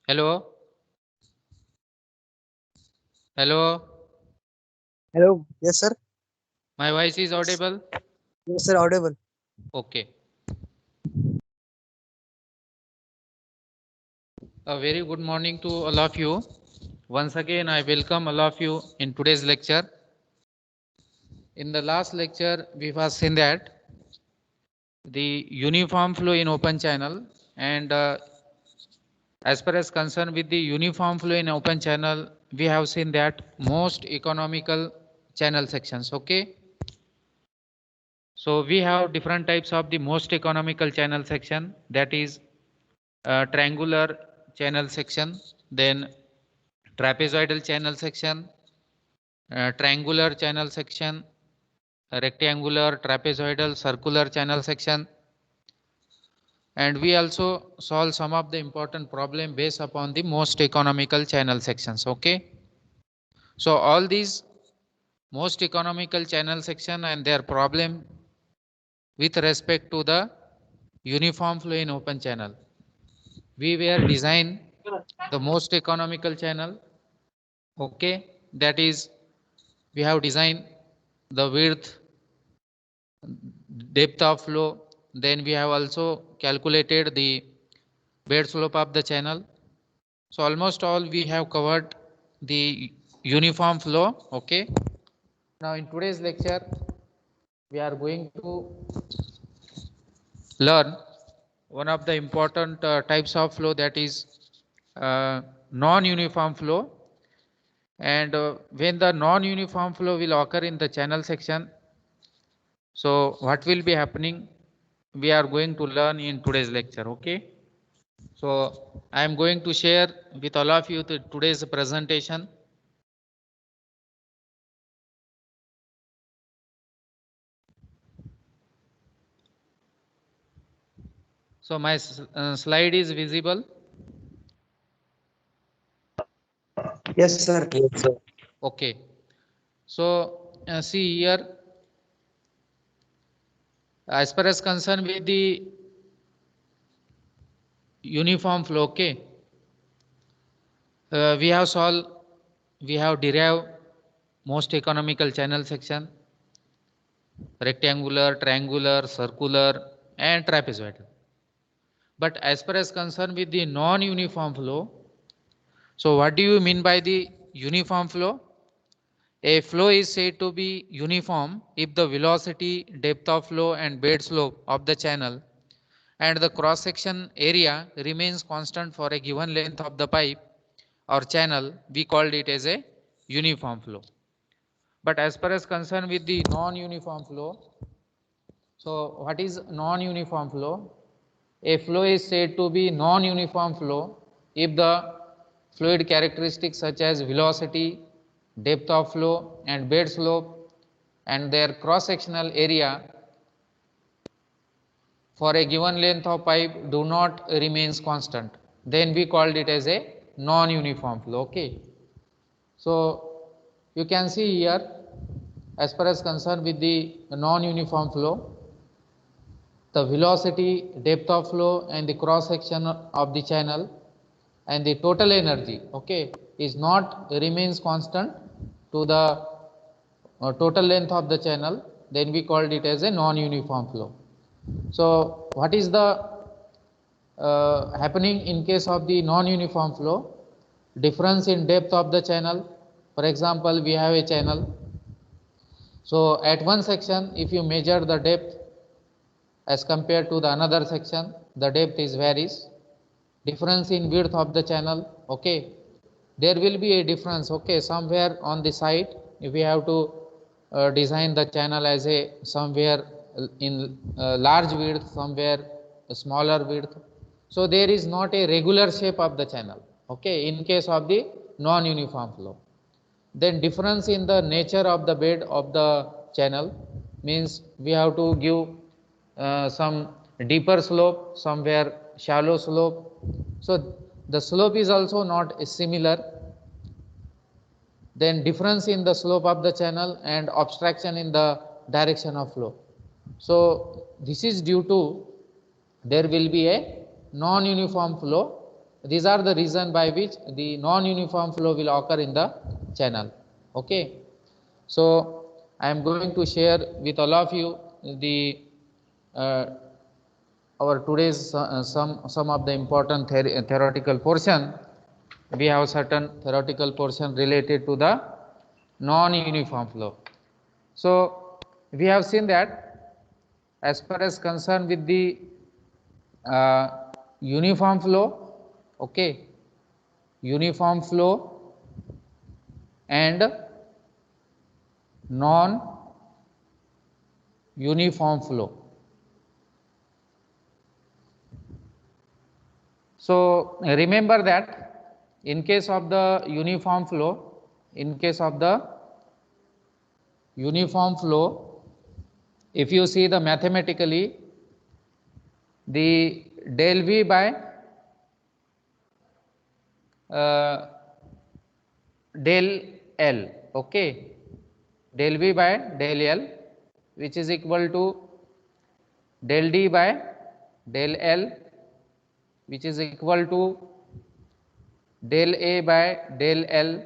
Hello, hello. Hello. Yes, sir. My voice is audible. Yes, sir. Audible. Okay. A very good morning to all of you. Once again, I welcome all of you in today's lecture. In the last lecture, we have seen that the uniform flow in open channel, and as far as concerned with the uniform flow in open channel, we have seen that most economical channel sections. Okay. So we have different types of the most economical channel section, that is triangular channel section, then trapezoidal channel section, triangular channel section, rectangular, trapezoidal, circular channel section, and we also solve some of the important problem based upon the most economical channel sections. Okay, so all these most economical channel section and their problem with respect to the uniform flow in open channel, we were design the most economical channel. Okay, that is, we have designed the width, depth of flow, then we have also calculated the bed slope of the channel. So almost all we have covered the uniform flow. Okay, now in today's lecture we are going to learn one of the important types of flow, that is non-uniform flow. And when the non-uniform flow will occur in the channel section, so what will be happening, we are going to learn in today's lecture. Okay, so I am going to share with all of you today's presentation. So my slide is visible. Yes, sir. Yes, sir. Okay, so see here, as far as concerned with the uniform flow. Okay, we have solved, we have derived most economical channel section, rectangular, triangular, circular, and trapezoidal. But as far as concerned with the non-uniform flow, so what do you mean by the uniform flow? A flow is said to be uniform if the velocity, depth of flow, and bed slope of the channel and the cross section area remains constant for a given length of the pipe or channel. We called it as a uniform flow. But as far as concerned with the non-uniform flow, so what is non-uniform flow? A flow is said to be non-uniform flow if the fluid characteristics such as velocity, depth of flow, and bed slope and their cross-sectional area for a given length of pipe do not remains constant. Then we called it as a non-uniform flow. Okay, so you can see here, as far as concerned with the non-uniform flow, the velocity, depth of flow, and the cross section of the channel and the total energy, okay, is not remains constant to the total length of the channel. Then we called it as a non-uniform flow. So what is the happening in case of the non-uniform flow? Difference in depth of the channel. For example, we have a channel, so at one section if you measure the depth as compared to the another section, the depth is varies. Difference in width of the channel. Okay, there will be a difference. Okay, somewhere on the side if we have to design the channel as a somewhere in large width, somewhere a smaller width, so there is not a regular shape of the channel. Okay, in case of the non uniform flow. Then difference in the nature of the bed of the channel, means we have to give some deeper slope, somewhere shallow slope. So the slope is also not similar. Then difference in the slope of the channel and obstruction in the direction of flow. So this is due to there will be a non-uniform flow These are the reason by which the non-uniform flow will occur in the channel. Okay. So I am going to share with all of you the uh, our today's some of the important theoretical portion. We have certain theoretical portion related to the non-uniform flow. So we have seen that as far as concerned with the uh, uniform flow, okay, uniform flow and non uniform flow. So remember that in case of the uniform flow, in case of the uniform flow, if you see the mathematically, the del V by uh, del L, okay, del V by del L, which is equal to del D by del L, which is equal to del A by del L,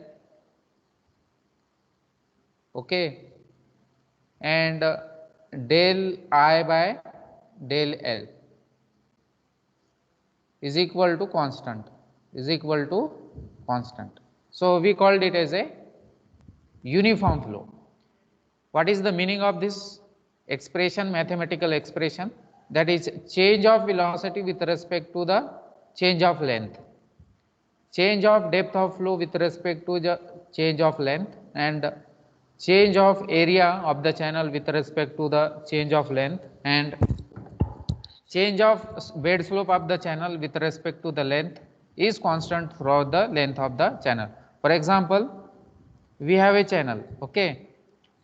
okay, and del I by del L is equal to constant, is equal to constant. So we called it as a uniform flow. What is the meaning of this expression, mathematical expression? That is change of velocity with respect to the change of length, change of depth of flow with respect to the change of length, and change of area of the channel with respect to the change of length, and change of bed slope of the channel with respect to the length is constant throughout the length of the channel. For example, we have a channel, okay.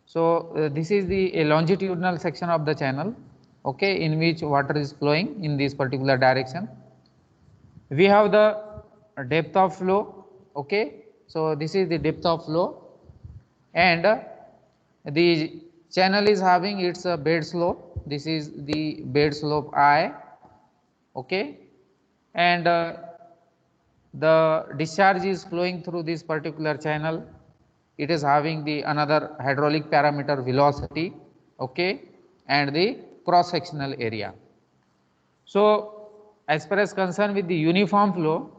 So this is the a longitudinal section of the channel, okay, in which water is flowing in this particular direction. We have the depth of flow, okay. So this is the depth of flow, and the channel is having its bed slope. This is the bed slope I, okay, and the discharge is flowing through this particular channel. It is having the another hydraulic parameter velocity, okay, and the cross sectional area. So as far as concerned with the uniform flow,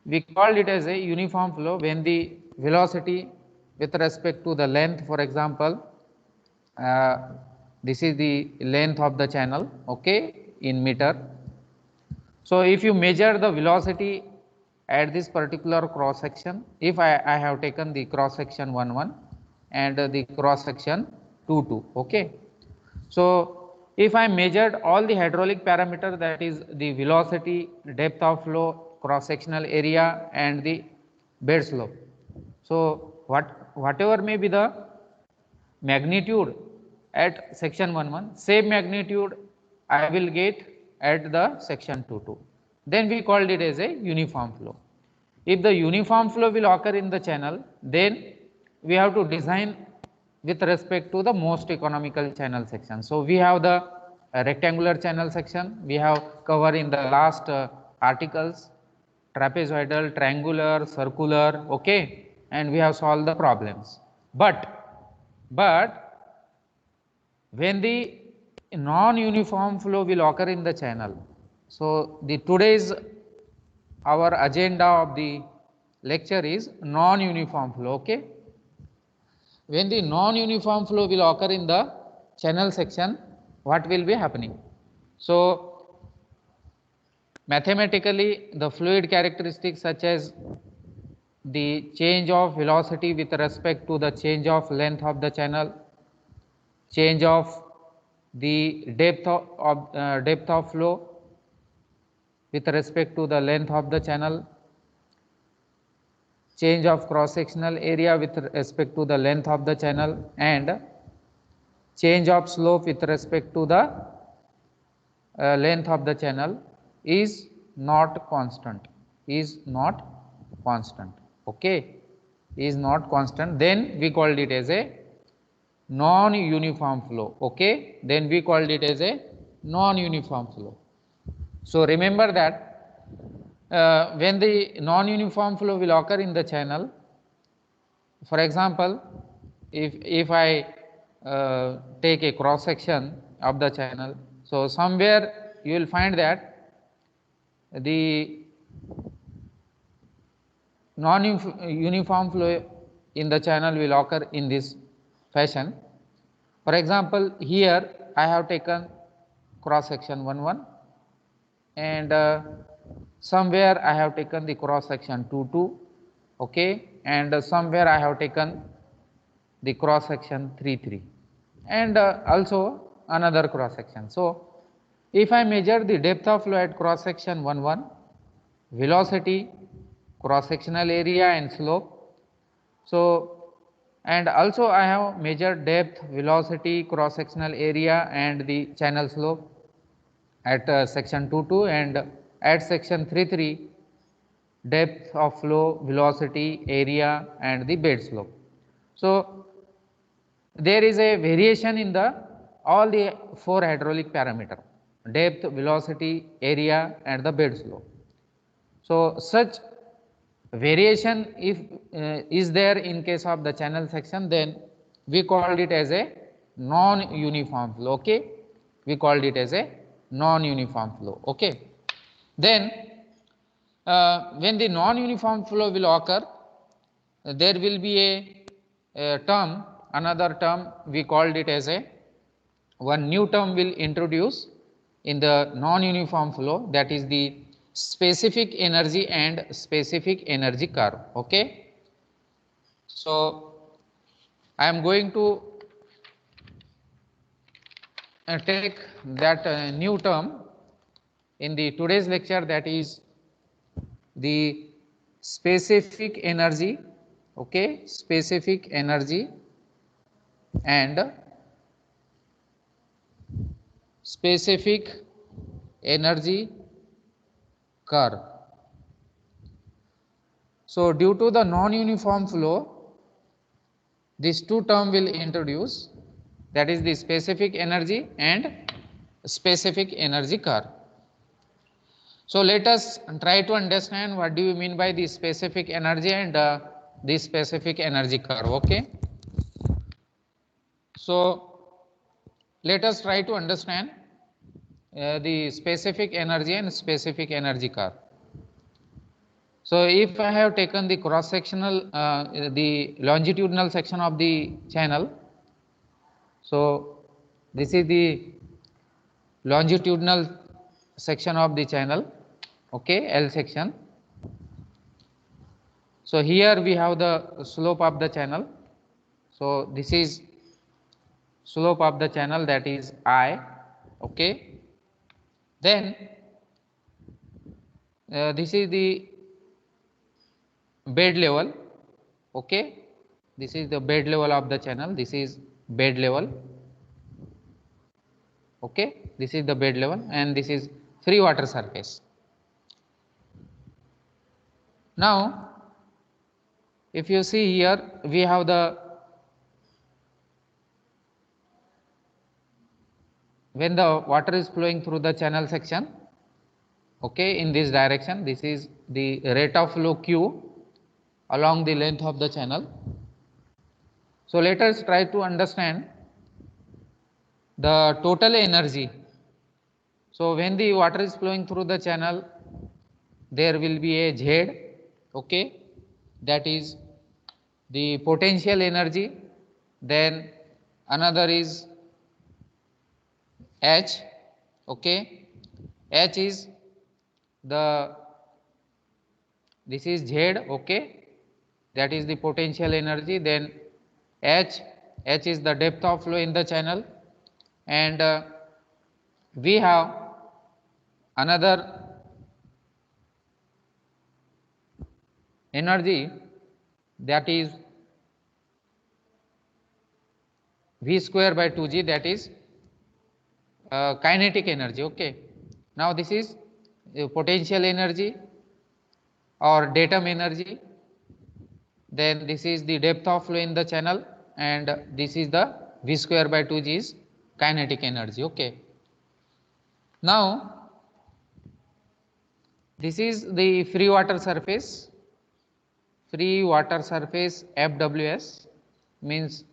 we called it as a uniform flow when the velocity with respect to the length, for example, uh, this is the length of the channel, okay, in meter. So if you measure the velocity at this particular cross section, if I have taken the cross section 1 1 and the cross section 2 2, okay. So if I measured all the hydraulic parameter, that is the velocity, depth of flow, cross sectional area and the bed slope. So whatever may be the magnitude at section 1 1, same magnitude I will get at the section 2 2. Then we called it as a uniform flow. If the uniform flow will occur in the channel, then we have to design with respect to the most economical channel section. So we have the rectangular channel section, we have covered in the last articles, trapezoidal, triangular, circular, okay, and we have solved the problems. But when the non-uniform flow will occur in the channel, so the today's our agenda of the lecture is non-uniform flow, okay. When the non-uniform flow will occur in the channel section, what will be happening? So mathematically the fluid characteristics such as the change of velocity with respect to the change of length of the channel, change of the depth of flow with respect to the length of the channel, change of cross sectional area with respect to the length of the channel, and change of slope with respect to the length of the channel is not constant, is not constant, okay, is not constant. Then we called it as a non-uniform flow, okay, then we called it as a non-uniform flow. So remember that when the non-uniform flow will occur in the channel, for example, if I take a cross section of the channel, so somewhere you will find that the non-uniform flow in the channel will occur in this fashion. For example, here I have taken cross section 1 1, and somewhere I have taken the cross section 2 2, okay, and somewhere I have taken the cross section 3 3, and also another cross section. So if I measure the depth of flow at cross section 1 1, velocity, cross sectional area and slope, so and also I have measured depth, velocity, cross sectional area and the channel slope at section 2 2, and at section 3 3 depth of flow, velocity, area and the bed slope. So there is a variation in the all the four hydraulic parameter: depth, velocity, area and the bed slope. So such variation if is there in case of the channel section, then we called it as a non-uniform flow. Okay, we called it as a non-uniform flow. Okay, then when the non-uniform flow will occur, there will be a term, another term we called it as a one new term will introduce in the non-uniform flow, that is the specific energy and specific energy curve. Okay, so I am going to take that new term in the today's lecture, that is the specific energy. Okay, specific energy and specific energy curve. So due to the non-uniform flow, these two terms will introduce, that is the specific energy and specific energy curve. So let us try to understand what do you mean by the specific energy and the specific energy curve. Okay, so let us try to understand the specific energy and specific energy curve. So if I have taken the cross sectional, the longitudinal section of the channel, so this is the longitudinal section of the channel, okay, L section. So here we have the slope of the channel. So this is slope of the channel, that is I. Okay, then this is the bed level. Okay, this is the bed level of the channel, this is bed level. Okay, this is the bed level and this is free water surface. Now if you see here, we have the, when the water is flowing through the channel section, okay, in this direction, this is the rate of flow Q along the length of the channel. So let us try to understand the total energy. So when the water is flowing through the channel, there will be a Z, okay, that is the potential energy. Then another is H, okay, H is the, this is Z, okay, that is the potential energy. Then H is the depth of flow in the channel, and we have another energy, that is V square by 2G, that is kinetic energy. Okay, now this is potential energy or datum energy, then this is the depth of flow in the channel, and this is the V square by 2G is kinetic energy. Okay, now This is the free water surface. Free water surface FWS means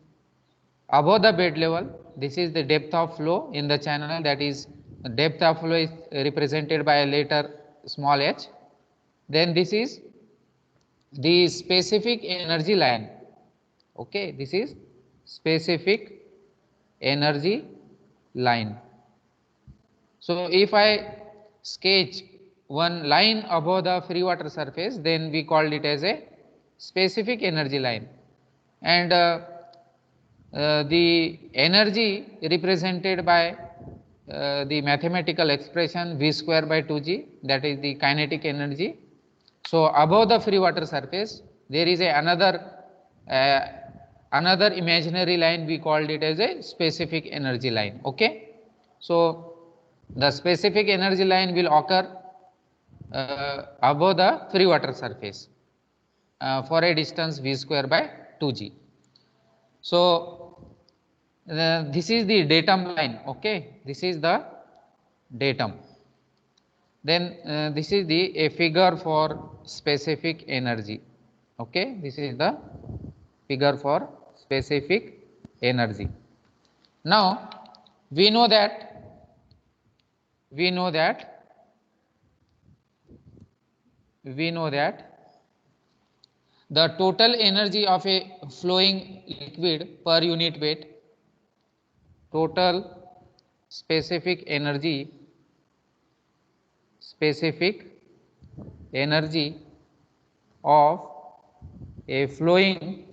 above the bed level. This is the depth of flow in the channel, that is depth of flow is represented by a letter small h. Then this is the specific energy line. Okay, this is specific energy line. So if I sketch one line above the free water surface, then we called it as a specific energy line, and the energy represented by the mathematical expression V square by 2g, that is the kinetic energy. So above the free water surface there is uh, another imaginary line, we called it as a specific energy line. Okay, so the specific energy line will occur above the free water surface for a distance V square by 2g. So this is the datum line. Okay, this is the datum. Then this is the a figure for specific energy. Okay, this is the figure for specific energy. Now we know that we know that the total energy of a flowing liquid per unit weight, total specific energy of a flowing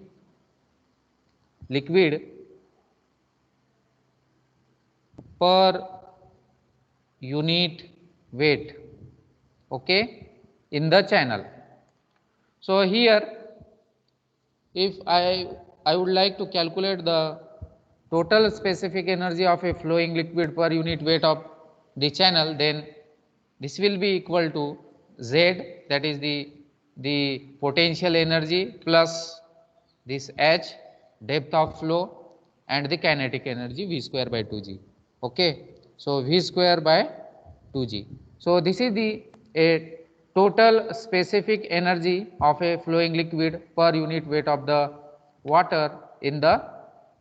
liquid per unit weight, okay, in the channel. So here if I would like to calculate the total specific energy of a flowing liquid per unit weight of the channel, then this will be equal to Z, that is the potential energy, plus this H, depth of flow, and the kinetic energy V square by 2g. Okay, so V square by 2g. So this is the a total specific energy of a flowing liquid per unit weight of the water in the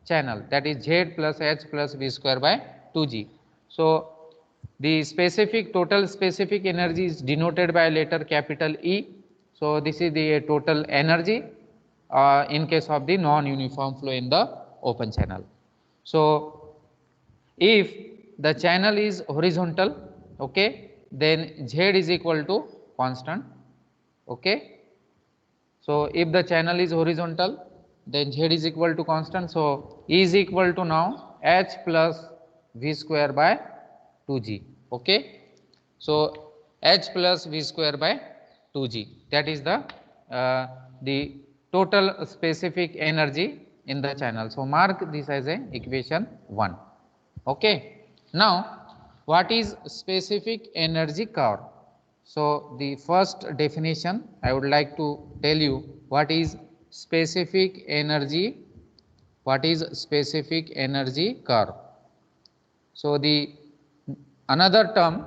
channel, that is Z plus H plus V square by 2g. So the specific total specific energy is denoted by letter capital E. So this is the total energy in case of the non-uniform flow in the open channel. So if the channel is horizontal, okay, then Z is equal to constant. Okay, so if the channel is horizontal, then Z is equal to constant. So E is equal to now H plus V square by 2g. Okay, so H plus V square by 2g, that is the total specific energy in the channel. So mark this as a equation 1. Okay, now what is specific energy curve? So the first definition I would like to tell you what is specific energy, curve. So the another term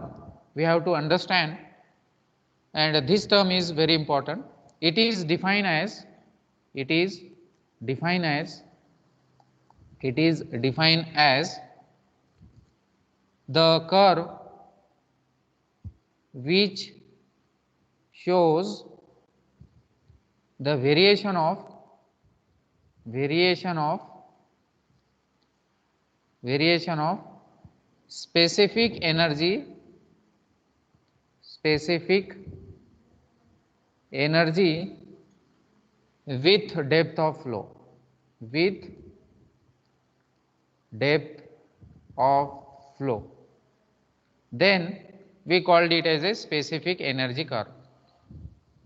we have to understand, and this term is very important. It is defined as the curve which shows the variation of specific energy with depth of flow, then we called it as a specific energy curve.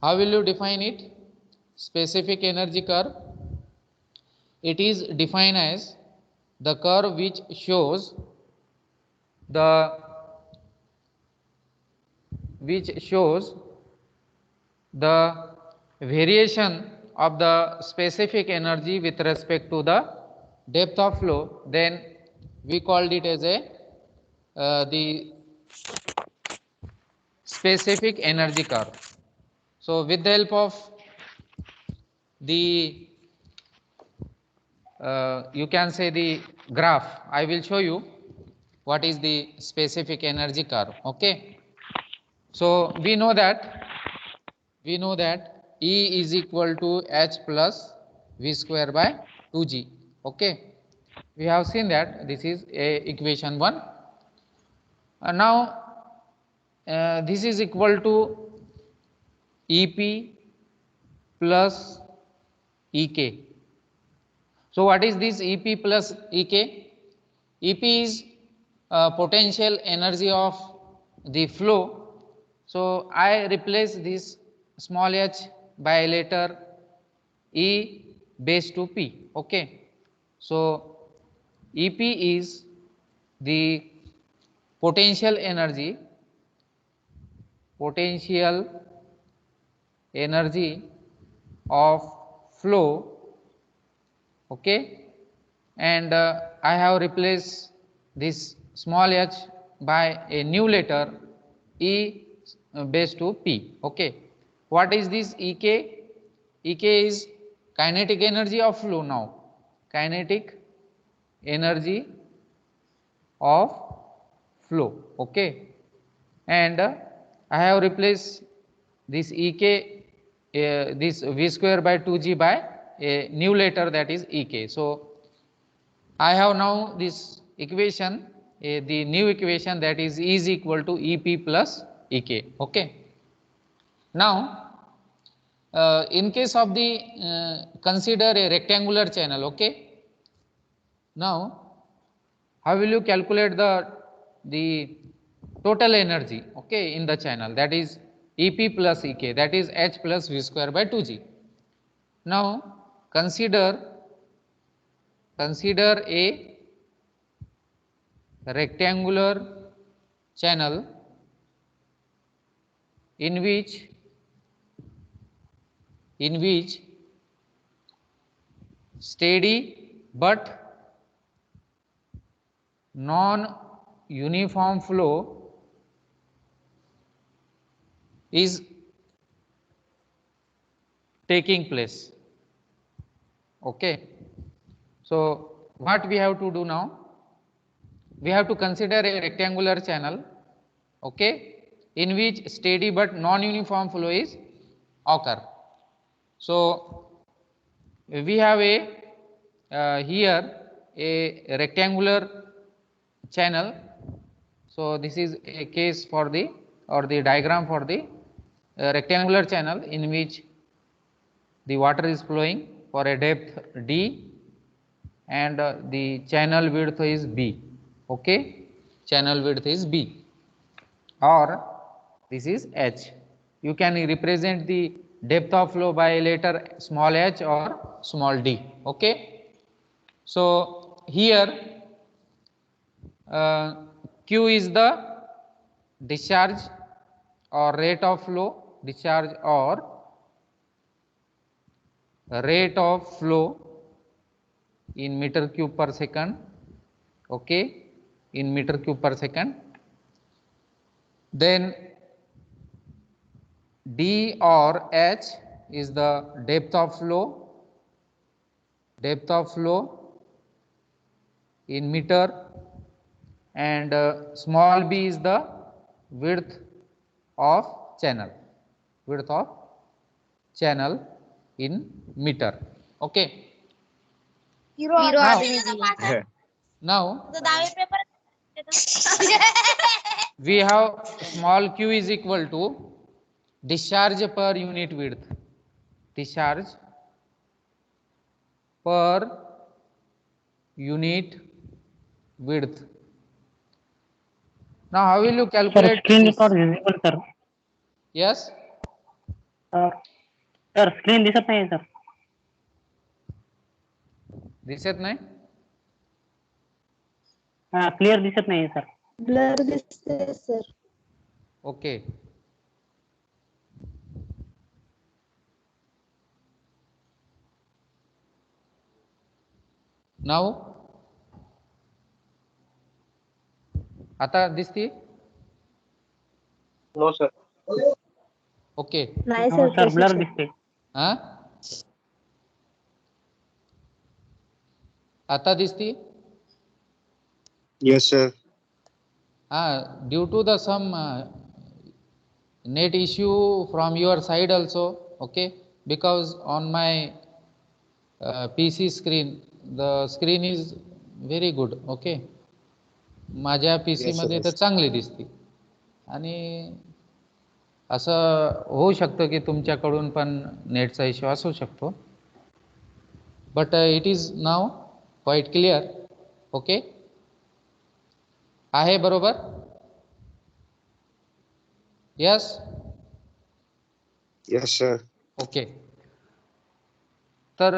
How will you define it? Specific energy curve, it is defined as the curve which shows the variation of the specific energy with respect to the depth of flow. Then we called it as a the specific energy curve. So with the help of the you can say the graph, I will show you what is the specific energy curve. Okay. So we know that E is equal to H plus V square by 2G. Okay. We have seen that this is equation 1. Now this is equal to EP plus EK. So what is this EP plus EK? EP is potential energy of the flow. So I replace this small h by letter E base to P. Okay. So EP is the potential energy of flow. Okay. And I have replaced this small h by a new letter E base to P. Okay. What is this EK? EK is kinetic energy of flow now. Kinetic energy of flow. Okay. And I have replaced this EK, this V square by 2G by a new letter, that is EK. So I have now this equation, the new equation, that is E is equal to EP plus EK. Okay. Now in case of the consider a rectangular channel. Okay. Now how will you calculate the total energy, okay, in the channel, that is EP plus EK, that is H plus V square by 2G. Now consider a rectangular channel in which steady but non-uniform flow is taking place. Okay. So what we have to do now? We have to consider a rectangular channel, okay, in which steady but non-uniform flow is occur. So we have a here a rectangular channel. So this is a case for the or the diagram for the rectangular channel in which the water is flowing for a depth D and the channel width is B. Okay, channel width is B, or this is H. You can represent the depth of flow by letter small h or small d. Okay. So here Q is the discharge or rate of flow, rate of flow in meter cube per second. Okay, in meter cube per second. Then D or H is the depth of flow in meter, and small b is the width of channel in meter. Okay. Now we have small q is equal to discharge per unit width, discharge per unit width. Now how will you calculate? Sir, screen this? is not visible, sir. Yes. Sir screen दिसत नाही sir. दिसत नाही. हा clear दिसत नाही sir. Blur दिसते sir. Okay. Now आता दिसती. No, sir. ओके. नाही हो सर सर ब्लर precision. दिसते. हा, आता दिसती. Yes, sir. हा, due to the some net issue from your side also. Okay, because on my PC screen the screen is very good. Okay, माझ्या PC Yes, sir. मध्ये तर Yes. चांगली दिसते आणि असं होऊ शकतं की तुमच्याकडून पण नेटचा इश्यू असू शकतो. But it is now quite clear. Okay, आहे बरोबर. यस. Yes, sir. ओके. तर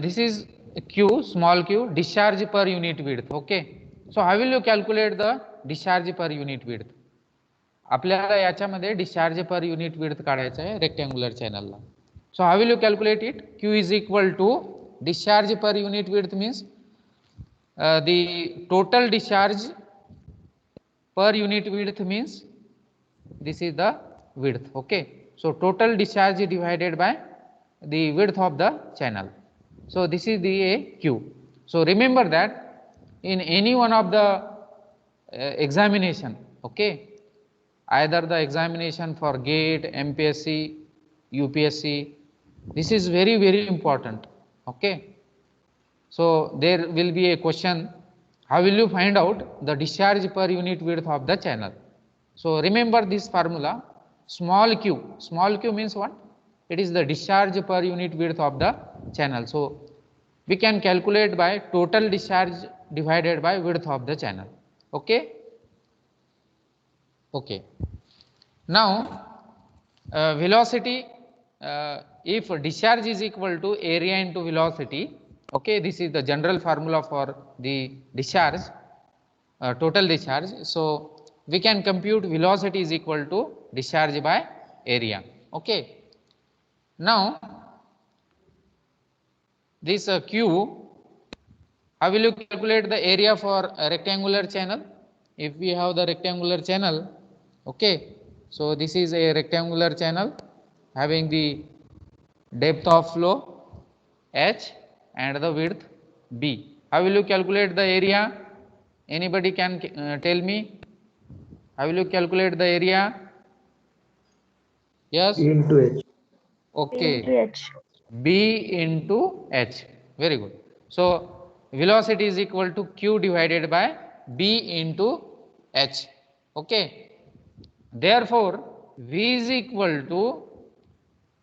this is Q, small q, discharge per unit width. Okay, so how will you calculate the discharge per unit width? आपल्याला याच्यामध्ये discharge per unit width काढायचं आहे rectangular चॅनलला. So how will you calculate it? Q is equal to discharge per unit width means the total discharge per unit width means this is the width. Okay, so total discharge divided by the width of the channel. So this is the Q. So remember that in any one of the examination, okay, either the examination for GATE, MPSC, UPSC, this is very very important. Okay, so there will be a question, how will you find out the discharge per unit width of the channel? So remember this formula, small q. Small q means what? It is the discharge per unit width of the channel. So we can calculate by total discharge divided by width of the channel. Okay, okay. Now velocity, if discharge is equal to area into velocity, okay, this is the general formula for the discharge, total discharge. So we can compute velocity is equal to discharge by area. Okay, now this Q, how will you calculate the area for a rectangular channel? If we have the rectangular channel, okay, so this is a rectangular channel having the depth of flow h and the width b. How will you calculate the area? Anybody can tell me? How will you calculate the area? Yes. E into H. Okay, Into H. b into h. Very good. So velocity is equal to q divided by b into h. Okay, therefore v is equal to,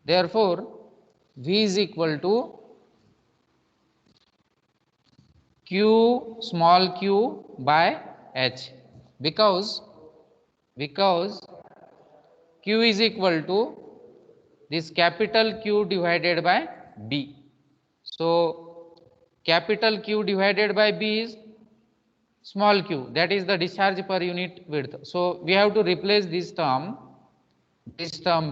therefore v is equal to q small q by h, because q is equal to this capital Q divided by b. So capital Q divided by b is small q, that is the discharge per unit width. So we have to replace this term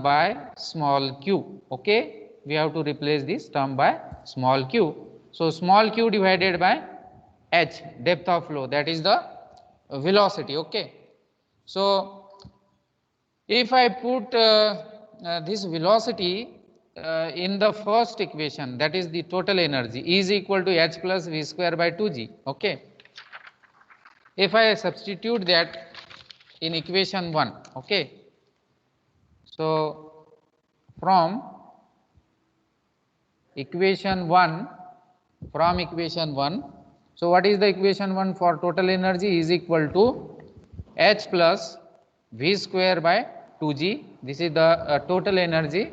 by small q. Okay, we have to replace this term by small q. So small q divided by h, depth of flow, that is the velocity. Okay, so if I put this velocity in the first equation, that is the total energy, E is equal to h plus v square by 2g. Okay, if I substitute that in equation 1, okay, so from equation 1, so what is the equation 1 for total energy? E is equal to h plus v square by 2g. This is the total energy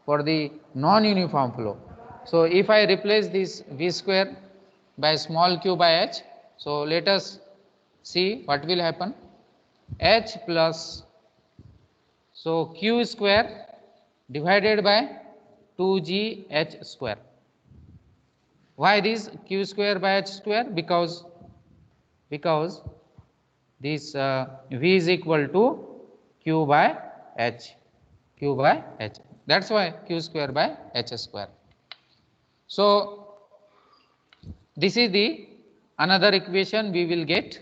for the non-uniform flow. So if I replace this v square by small q by h, so let us see what will happen. H plus, so q square divided by 2g h square. Why this q square by h square? Because this v is equal to q by h, that's why q square by h square. So this is the another equation we will get.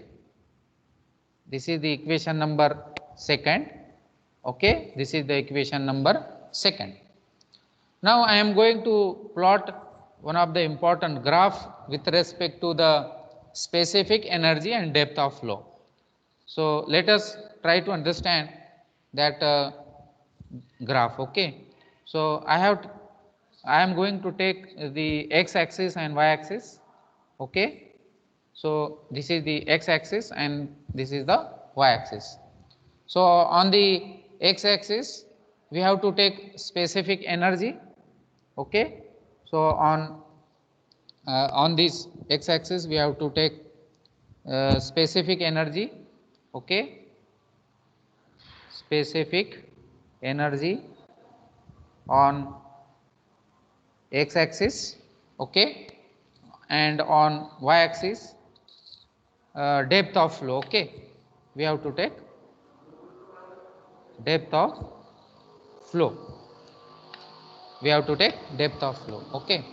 This is the equation number 2. Okay, this is the equation number 2. Now I am going to plot one of the important graph with respect to the specific energy and depth of flow. So let us try to understand that graph. Okay, so I am going to take the x axis and y axis. Okay, so this is the x axis and this is the y axis. So on the x axis we have to take specific energy. Okay, so on this x axis we have to take specific energy. Okay, specific energy on x axis. Okay, and on y axis depth of flow. Okay, we have to take depth of flow. We have to take depth of flow. Okay,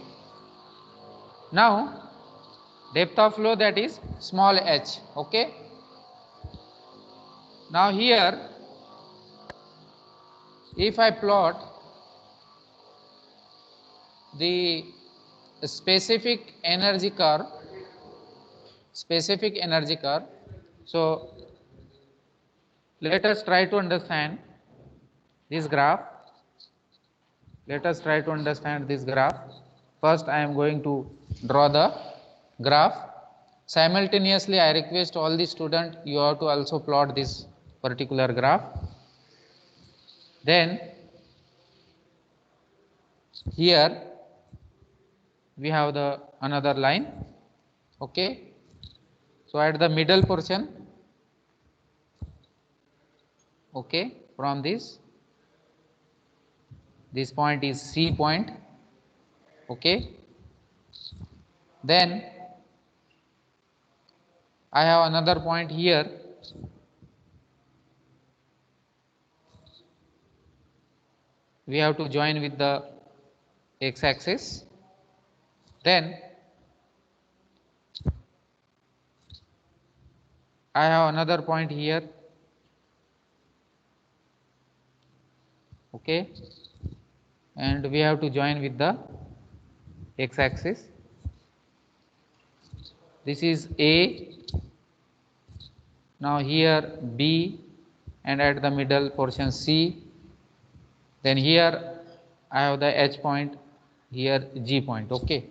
now depth of flow, that is small h. Okay, now here if I plot the specific energy curve, so let us try to understand this graph. First I am going to draw the graph. Simultaneously I request all the students, you have to also plot this particular graph. Then here we have the another line. Okay, so at the middle portion, okay, from this point is C point. Okay, then I have another point here. We have to join with the x axis. Then I have another point here. Okay, and we have to join with the x axis. This is A, now here B, and at the middle portion C. Then here I have the H point, here G point. Okay,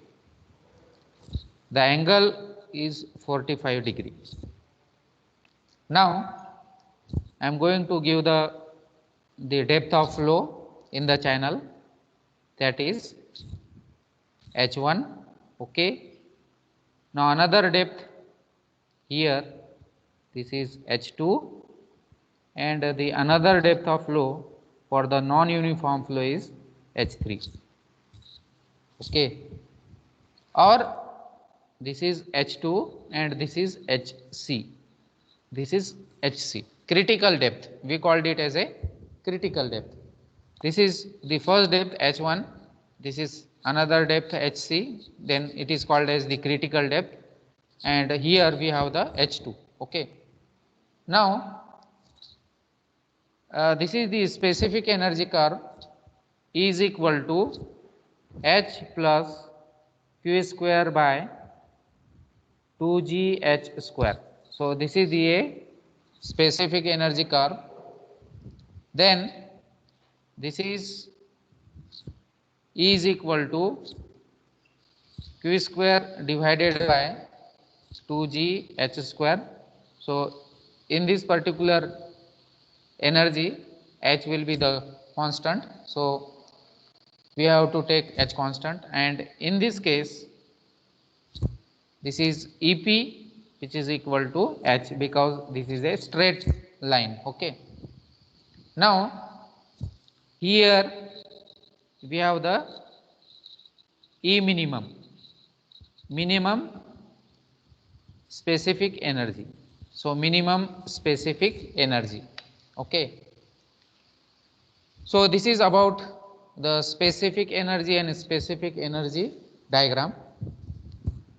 the angle is 45 degrees. Now I am going to give the depth of flow in the channel, that is H1. Okay, now another depth here, this is H2, and the another depth of flow for the non-uniform flow is H3. Okay, or this is H2 and this is HC. This is HC, critical depth. We called it as a critical depth. This is the first depth H1, this is another depth HC, then it is called as the critical depth, and here we have the H2. Okay, now this is the specific energy curve, E is equal to H plus Q square by 2GH square. So this is the specific energy curve. Then this is E is equal to Q square divided by 2GH square. So in this particular energy, H will be the constant, so we have to take H constant, and in this case this is EP, which is equal to H, because this is a straight line. Okay, now here we have the E minimum specific energy. So minimum specific energy. Okay, so this is about the specific energy and specific energy diagram.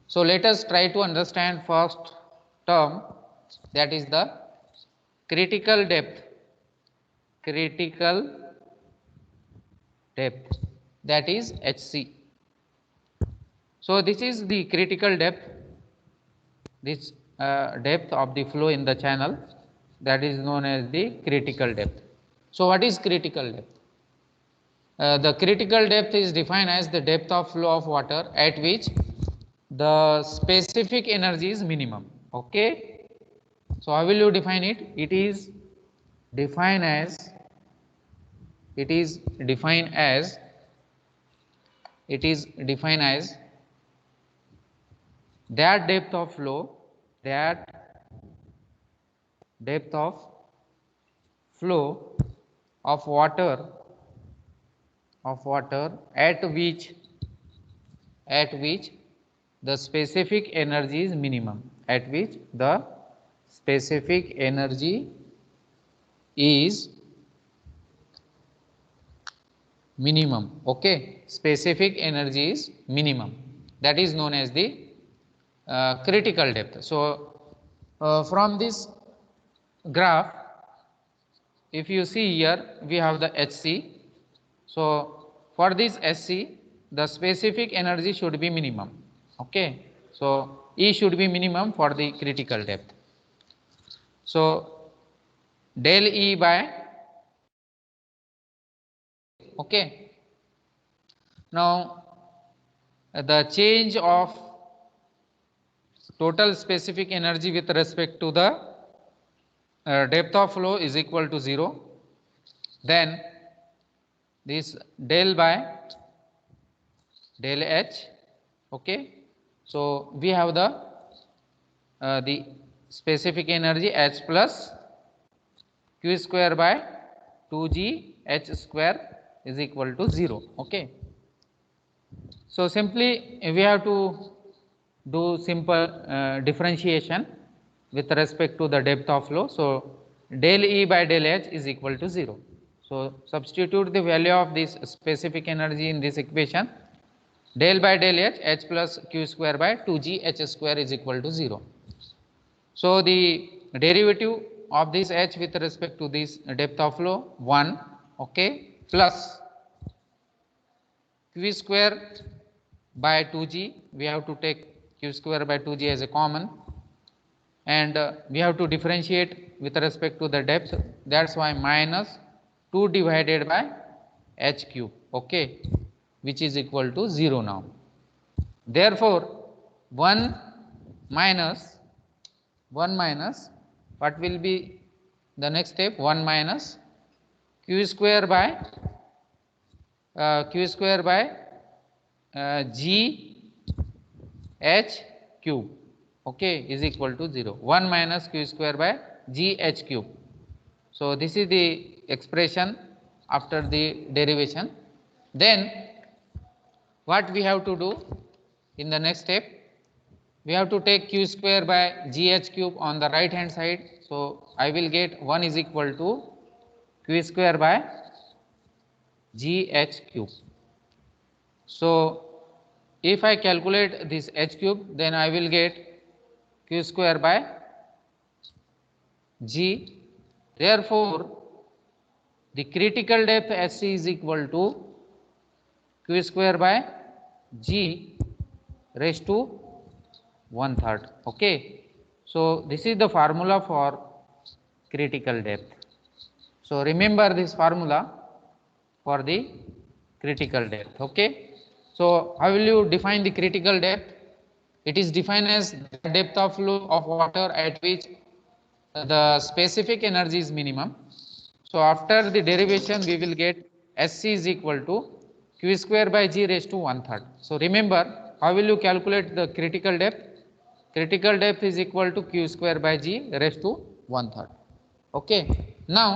So let us try to understand first term, that is the critical depth critical depth, that is HC. So this is the critical depth, this depth of the flow in the channel, that is known as the critical depth. So what is critical depth? The critical depth is defined as the depth of flow of water at which the specific energy is minimum. Okay. So how will you define it? It is defined as that depth of flow of water at which the specific energy is minimum, okay, specific energy is minimum, that is known as the critical depth. So from this graph, if you see here, we have the HC. So for this HC, the specific energy should be minimum. Okay. So E should be minimum for the critical depth. So del E by, okay. Now the change of total specific energy with respect to the depth of flow is equal to 0. Then this del by del H, okay. So we have the specific energy H plus Q square by 2G H square is equal to 0, okay. So simply we have to do simple differentiation with respect to the depth of flow. So del E by del H is equal to 0. So substitute the value of this specific energy in this equation. Del by del H, H plus Q square by 2G H square is equal to 0. So the derivative of this H with respect to this depth of flow 1, okay, plus Q square by 2G, we have to take Q square by 2G as a common, and we have to differentiate with respect to the depth, that's why minus 2 divided by H cube, okay, which is equal to 0 now. Therefore 1 minus what will be the next step? 1 minus Q square by G H cube, okay, is equal to 0. 1 minus Q square by G H cube. So this is the expression after the derivation. Then what we have to do in the next step? We have to take Q square by GH cube on the right hand side. So I will get 1 is equal to Q square by GH cube. So if I calculate this H cube, then I will get Q square by G. Therefore the critical depth HC is equal to Q square by G raised to 1/3, okay. So this is the formula for critical depth. So remember this formula for the critical depth, okay. So how will you define the critical depth? It is defined as the depth of flow of water at which the specific energy is minimum. So after the derivation, we will get SC is equal to Q square by G raised to 1/3. So remember, how will you calculate the critical depth? Critical depth is equal to Q square by G raised to 1/3. Okay. Now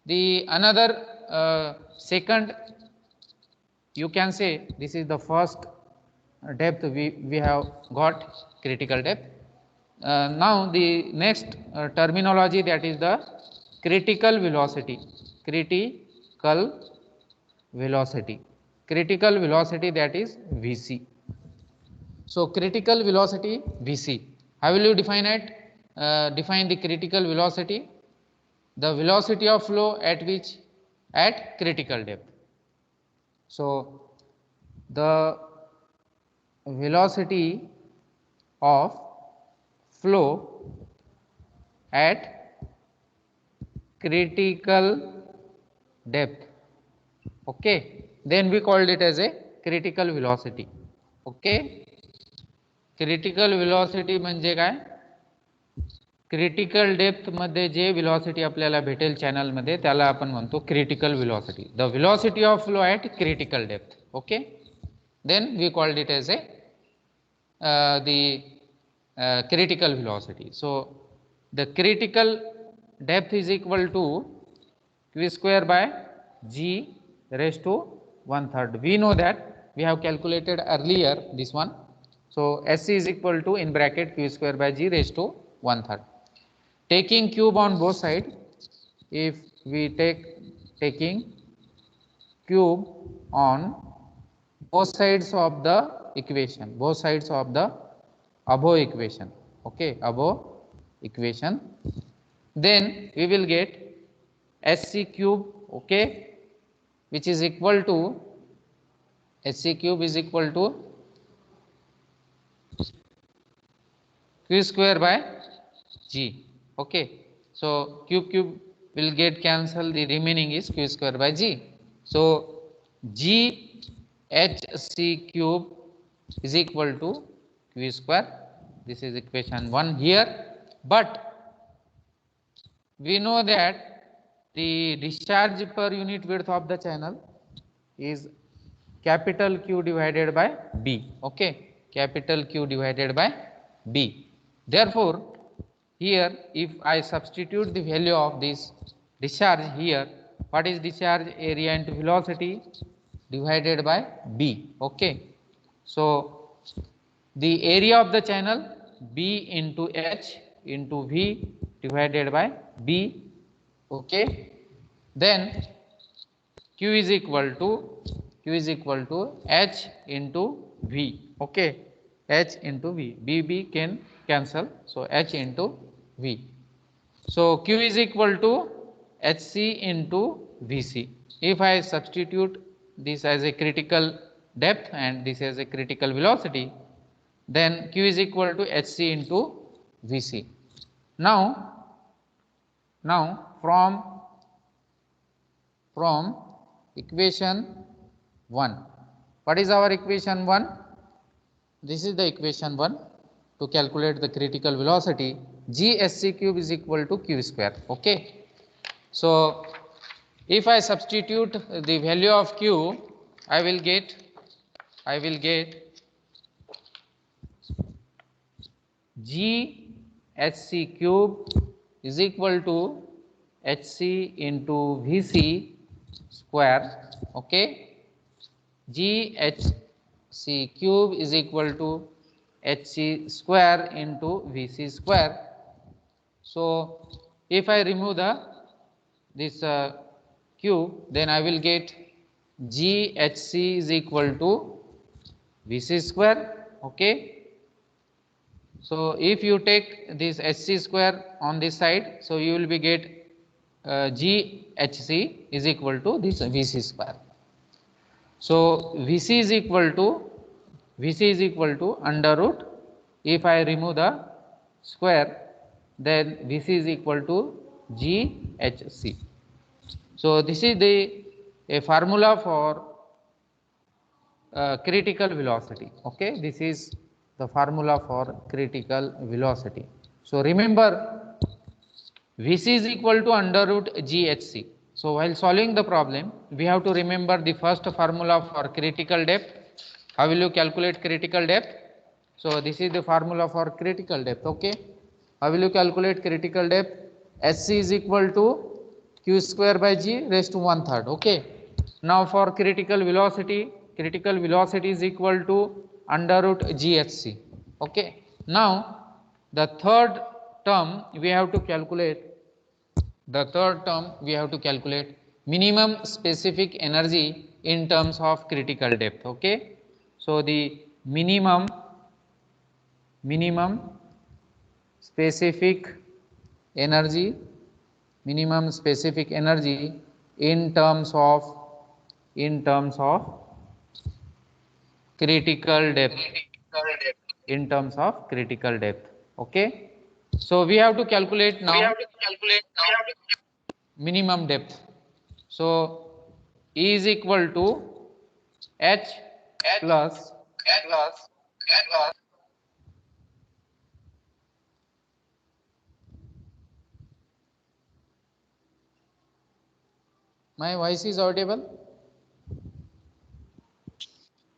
the another second, you can say this is the first depth we have got, critical depth. Now the next terminology, that is the critical velocity. Critical velocity, that is VC. So critical velocity VC, how will you define it? Define the critical velocity. the velocity of flow at which? At critical depth. So the velocity of flow at critical depth, okay, then we called it as a critical velocity. Okay, critical velocity म्हणजे काय? Critical depth मध्ये जे velocity आपल्याला भेटेल channel मध्ये त्याला आपण म्हणतो critical velocity. The velocity of flow at critical depth. Okay, then we called it as a critical velocity. So the critical depth is equal to q square by g raised to 1/3. We know that, we have calculated earlier this one. So SC is equal to in bracket q square by g raised to 1/3. Taking cube on both sides, if we taking cube on both sides of the equation, both sides of the above equation, okay, above equation, then we will get SC cube, okay, which is equal to SC cube is equal to q square by g. Okay, so cube will get cancelled, the remaining is q square by g. So g hc cube is equal to q square. This is equation 1 here, but we know that the discharge per unit width of the channel is capital Q divided by B. Okay, capital Q divided by B. Therefore here if I substitute the value of this discharge here, what is discharge area into velocity divided by B. Okay, so the area of the channel B into H into V divided by B. Okay, then Q is equal to H into V. Okay, H into V, B can cancel, so H into V. So Q is equal to HC into VC. If I substitute this as a critical depth and this as a critical velocity, then Q is equal to HC into VC. Now from equation 1, what is our equation 1? This is the equation 1 to calculate the critical velocity. GSC cube is equal to q square. Okay, so if I substitute the value of q, I will get GHC cube is equal to HC into VC square. Okay, GHC cube is equal to HC square into VC square. So if I remove this cube, then I will get GHC is equal to VC square. Okay, so if you take this HC square on this side, so you will be get GHC is equal to this VC square. So VC is equal to under root, if I remove the square, then VC is equal to GHC. So this is a formula for critical velocity. Okay, this is the formula for critical velocity. So remember, VC is equal to under root GHC. So while solving the problem, we have to remember the first formula for critical depth. How will you calculate critical depth? So this is the formula for critical depth. Okay, how will you calculate critical depth? SC is equal to q square by g raised to 1/3. Okay, now for critical velocity is equal to under root GHC. Okay, now the third term we have to calculate. Minimum specific energy in terms of critical depth. Okay, so the minimum specific energy minimum specific energy in terms of critical depth, in terms of critical depth. Okay, so we have to calculate now minimum depth. So E is equal to H plus my voice is audible.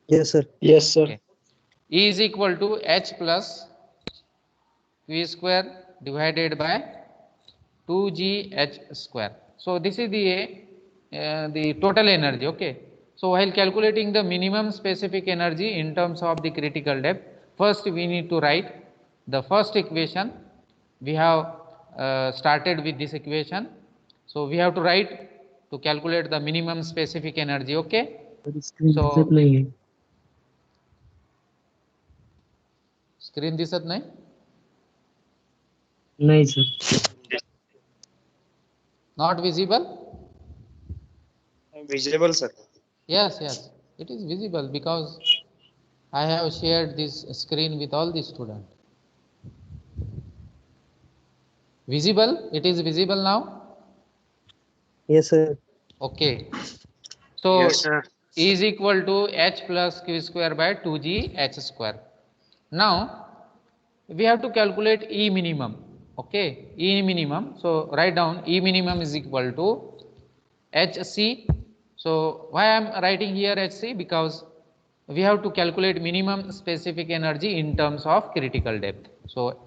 Yes, sir. Okay. E is equal to H plus Q square divided by 2GH square. So this is the total energy. Okay. So while calculating the minimum specific energy in terms of the critical depth, first we need to write the first equation. We have started with this equation. So we have to write to calculate the minimum specific energy. Okay. So screen दिसत नाही. नहीं sir. Not visible. Visible, sir. Yes, it is visible because I have shared this screen with all the students. Visible? It is visible now? Yes, sir. Okay. So Yes, sir. E is equal to H plus Q square by 2GH square. Now we have to calculate E minimum. Okay, E minimum. So write down E minimum is equal to HC. So why I am writing here HC? Because we have to calculate minimum specific energy in terms of critical depth. So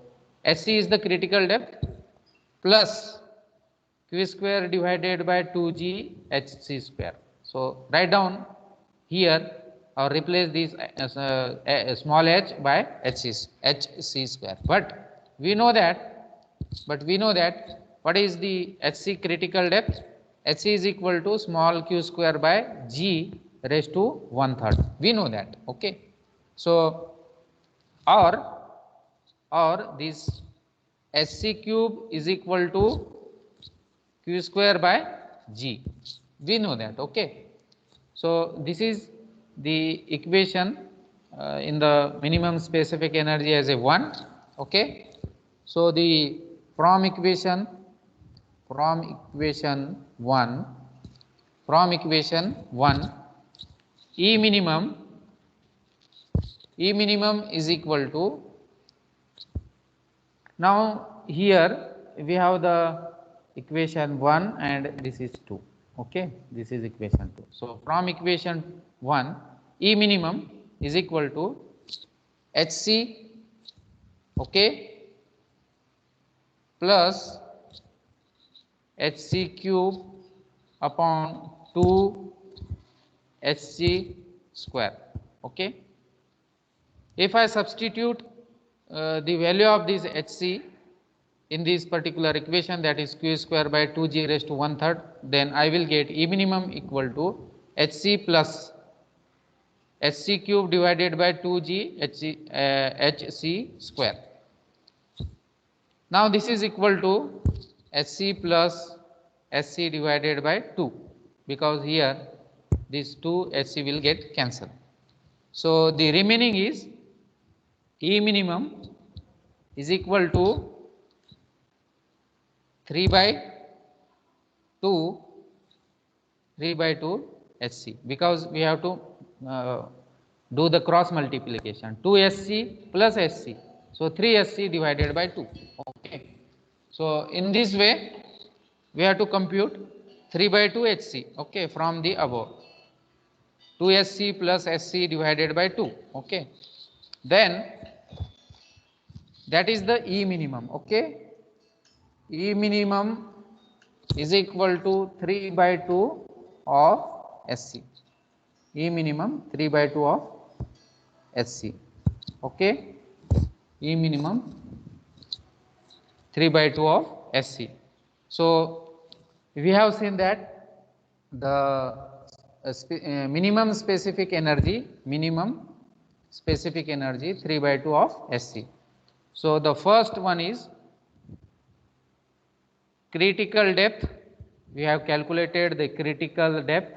HC is the critical depth plus Q square divided by 2G HC square. So write down here or replace this as a small h by HC square. But we know that what is the HC critical depth? HC is equal to small q square by G raised to 1/3. We know that. Okay. So or this HC cube is equal to q square by G. We know that. Okay. So this is the equation in the minimum specific energy as a 1. Okay. So the from equation 1 E minimum is equal to, now here we have the equation 1 and this is 2. Okay, this is equation 2. So from equation 1 E minimum is equal to HC, okay, plus HC cube upon 2 HC square. Okay. If I substitute the value of this HC in this particular equation, that is q square by 2G raised to 1/3, then I will get E minimum equal to HC plus HC cube divided by 2G HC square. Now this is equal to HC plus SC divided by 2, because here these 2 HC will get cancelled. So the remaining is E minimum is equal to 3 by 2 HC, because we have to do the cross multiplication, 2 SC plus SC. So 3 SC divided by 2. Okay. So in this way we have to compute 3 by 2 HC, okay, from the above. 2 SC plus SC divided by 2. Okay. Then that is the E minimum. Okay. E minimum is equal to 3 by 2 of SC. E minimum 3 by 2 of SC. Okay. E minimum 3 by 2 of SC. So we have seen that the minimum specific energy 3 by 2 of SC. So the first one is critical depth, we have calculated the critical depth,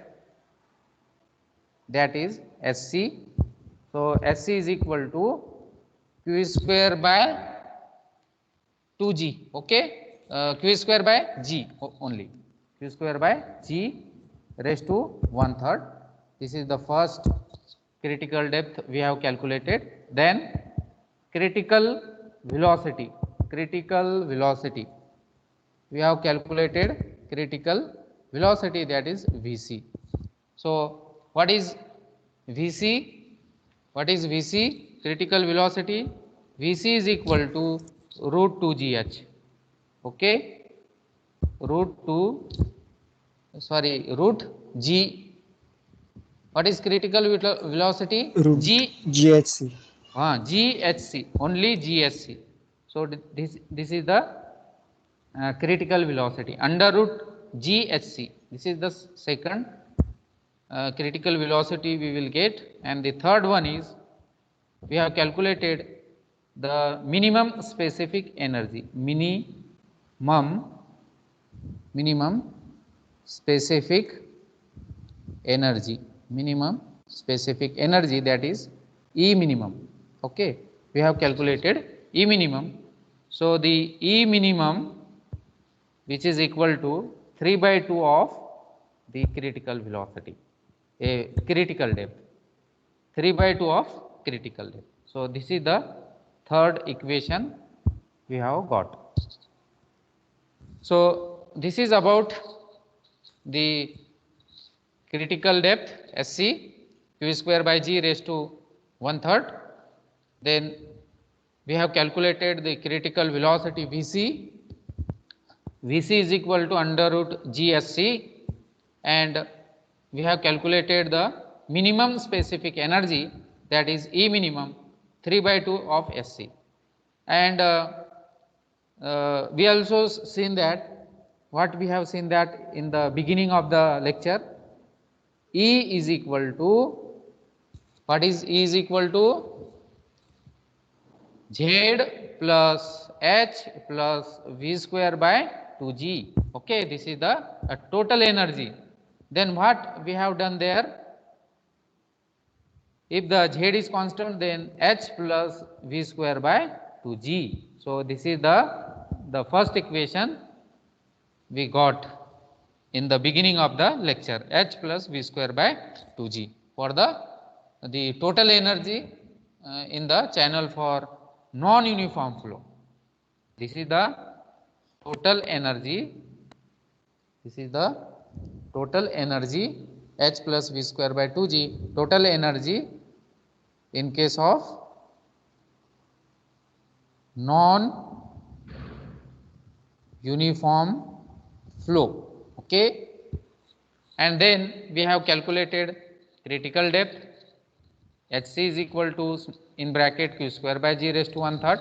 that is SC. So SC is equal to Q square by 2G, okay, Q square by G only, Q square by G raised to 1/3. This is the first critical depth we have calculated. Then critical velocity, we have calculated critical velocity, that is Vc. So what is Vc? What is Vc? Critical velocity. Vc is equal to root 2gh, okay, root g. What is critical velocity? Root G, GHC. GHC, only GHC. So this is the critical velocity under root GHC. This is the second critical velocity we will get. And the third one is, we have calculated the minimum specific energy, minimum specific energy, that is E minimum, okay. We have calculated E minimum. So the E minimum, which is equal to 3/2 of the critical velocity, a critical depth, 3/2 of critical depth. So this is the third equation we have got. So this is about the critical depth SC, Q square by G raised to 1/3. Then we have calculated the critical velocity Vc. Vc is equal to under root GSC, and we have calculated the minimum specific energy, that is E minimum, 3/2 of SC. And we also seen that, what we have seen that in the beginning of the lecture, E is equal to, what is E is equal to? Z plus H plus V square by 2G, okay. This is the total energy. Then what we have done there? If the Z is constant, then H plus V square by 2G. So this is the first equation we got in the beginning of the lecture, H plus V square by 2G, for the total energy in the channel for non-uniform flow. This is the total energy. This is the total energy, H plus V square by 2G, total energy in case of non-uniform flow, okay. And then we have calculated critical depth, Hc is equal to, in bracket, Q square by G raised to 1/3.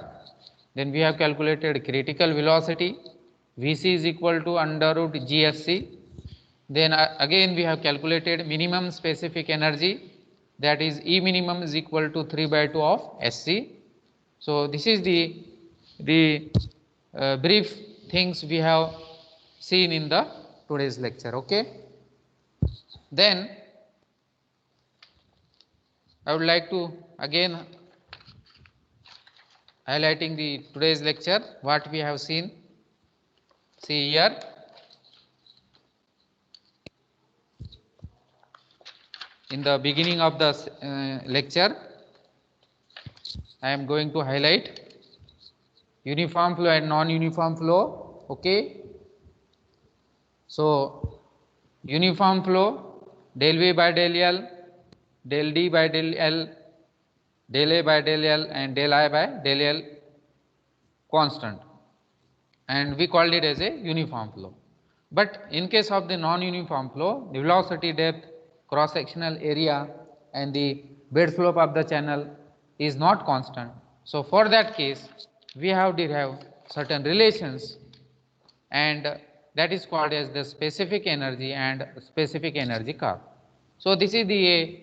Then we have calculated critical velocity, Vc is equal to under root GSC. Then again we have calculated minimum specific energy, that is E minimum is equal to 3/2 of SC. So this is the brief things we have seen in the today's lecture, okay. Then I would like to again highlighting the today's lecture, what we have seen. See here, in the beginning of the lecture, I am going to highlight uniform flow and non-uniform flow, okay. So uniform flow, del V by del L, del D by del L, del A by del L, and del I by del L constant, and we called it as a uniform flow. But in case of the non-uniform flow, the velocity, depth, cross-sectional area, and the bed slope of the channel is not constant. So for that case, we have derived certain relations, and that is called as the specific energy and specific energy curve. So this is the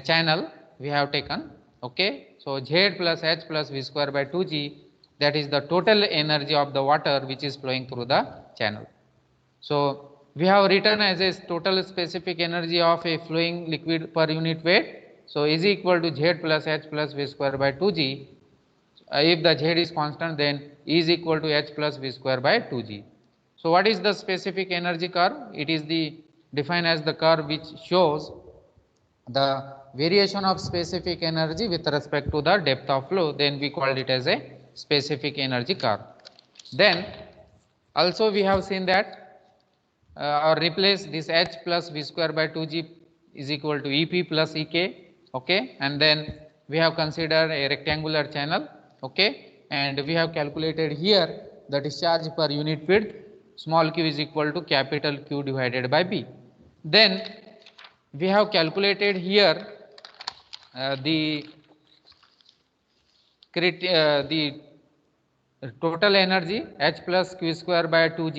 channel we have taken, okay. So Z plus H plus V square by 2G, that is the total energy of the water which is flowing through the channel. So we have written as a total specific energy of a flowing liquid per unit weight. So is equal to Z plus H plus V square by 2G. If the Z is constant, then E is equal to H plus V square by 2G. So what is the specific energy curve? It is the defined as the curve which shows the variation of specific energy with respect to the depth of flow. Then we called it as a specific energy curve. Then also we have seen that or replace this H plus V square by 2G is equal to EP plus EK, okay, and then we have considered a rectangular channel, okay, and we have calculated here the discharge per unit width, small q is equal to capital Q divided by B. Then we have calculated here the total energy H plus Q square by 2G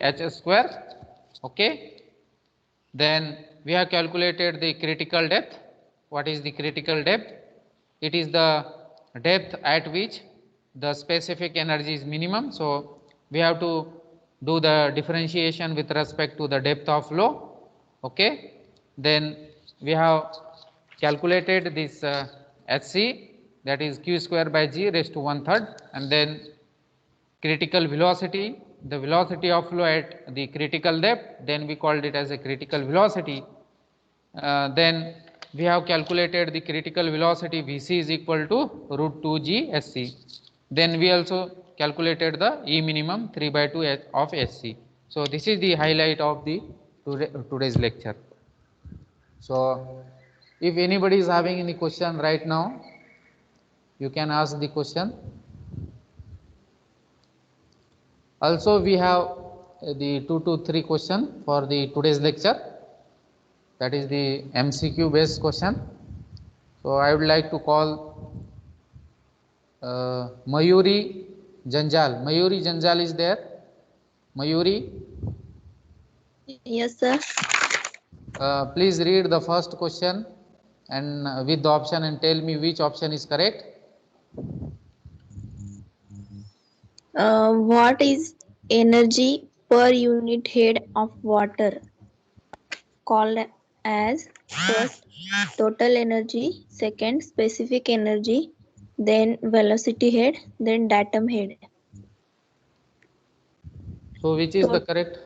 H square, okay. Then we have calculated the critical depth. What is the critical depth? It is the depth at which the specific energy is minimum. So we have to do the differentiation with respect to the depth of flow, okay. Then we have calculated this HC, that is Q square by G raised to 1/3, and then critical velocity, the velocity of flow at the critical depth, then we called it as a critical velocity. Then we have calculated the critical velocity Vc is equal to root 2G Sc. Then we also calculated the E minimum 3/2 of Sc. So this is the highlight of the today's lecture. So if anybody is having any question right now, you can ask the question. Also we have the 2 to 3 question for the today's lecture, that is the MCQ based question. So I would like to call Mayuri Janjal. Mayuri Janjal is there? Mayuri, Yes, sir. please read the first question and with the option and tell me which option is correct. What is energy per unit head of water? Called as first total energy, second specific energy, then velocity head, then datum head. So which is the correct?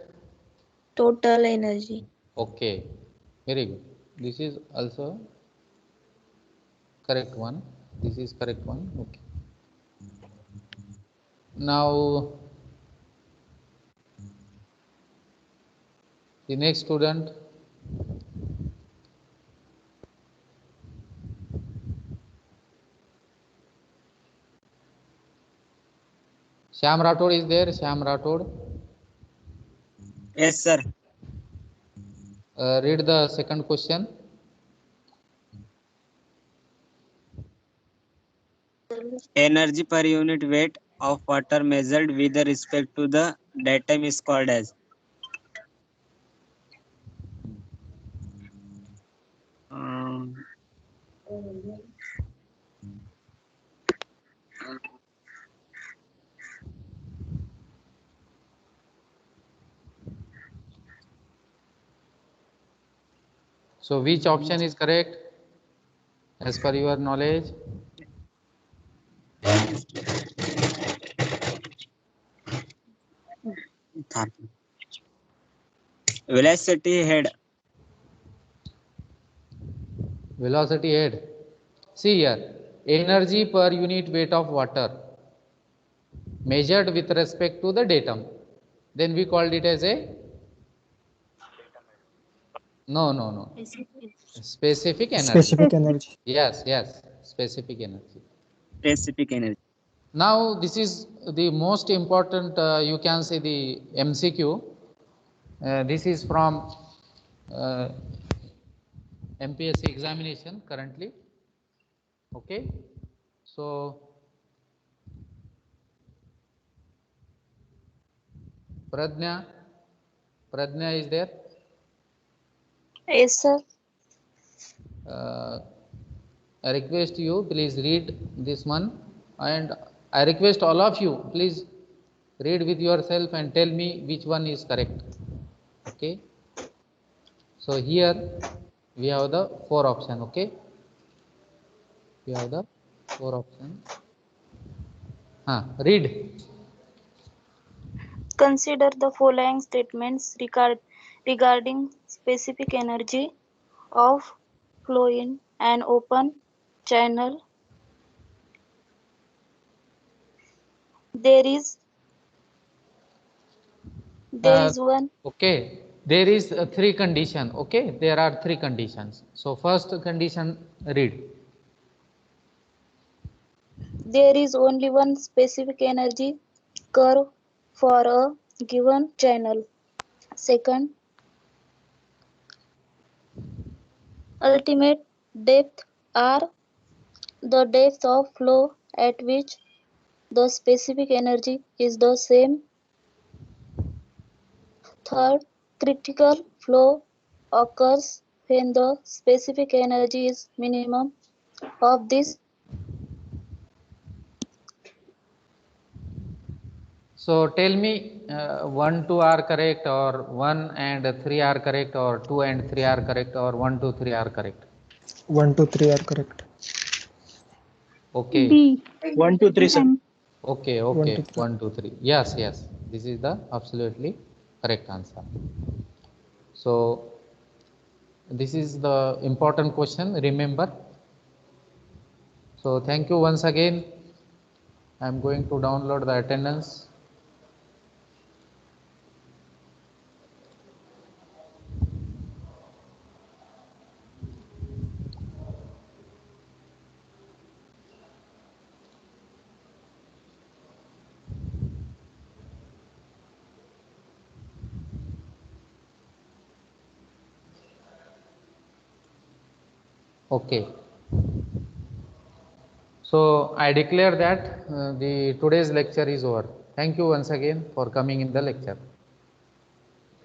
Total energy. Okay, very good. This is also correct one. This is correct one. Okay. Now the next student. Shyam Rathod is there? Shyam Rathod. Yes, sir. Read the second question. Energy per unit weight of water measured with respect to the datum is called as. So which option is correct as per your knowledge? Velocity head. Velocity head. See here, energy per unit weight of water measured with respect to the datum. Then we called it as a no. Specific energy. Specific energy. Yes, specific energy. Specific energy. Now this is the most important, you can say the MCQ. This is from MPSC examination currently. Okay, so Pradnya is there? Yes, sir. I request you, please read this one, and I request all of you, please Read with yourself and tell me which one is correct. Okay. So here we have the 4 option. Okay. We have the 4 option. Read. Consider the following statements regarding specific energy of flow in an open channel. There is one. Okay, there is 3 condition. Okay, there are 3 conditions. So first condition, read. There is only one specific energy curve for a given channel. Second, ultimate depth are the depth of flow at which the specific energy is the same. Third, critical flow occurs when the specific energy is minimum of this. So tell me 1, 2 are correct, or 1 and 3 are correct, or 2 and 3 are correct, or 1, 2, 3 are correct. 1, 2, 3 are correct. Okay. B. 1, 2, 3, sir. Okay, 1, 2, 3. 1, 2, 3. Yes, yes. This is the absolutely correct answer. So this is the important question, remember. So thank you once again. I am going to download the attendance. Okay. So I declare that the today's lecture is over. Thank you once again for coming in the lecture.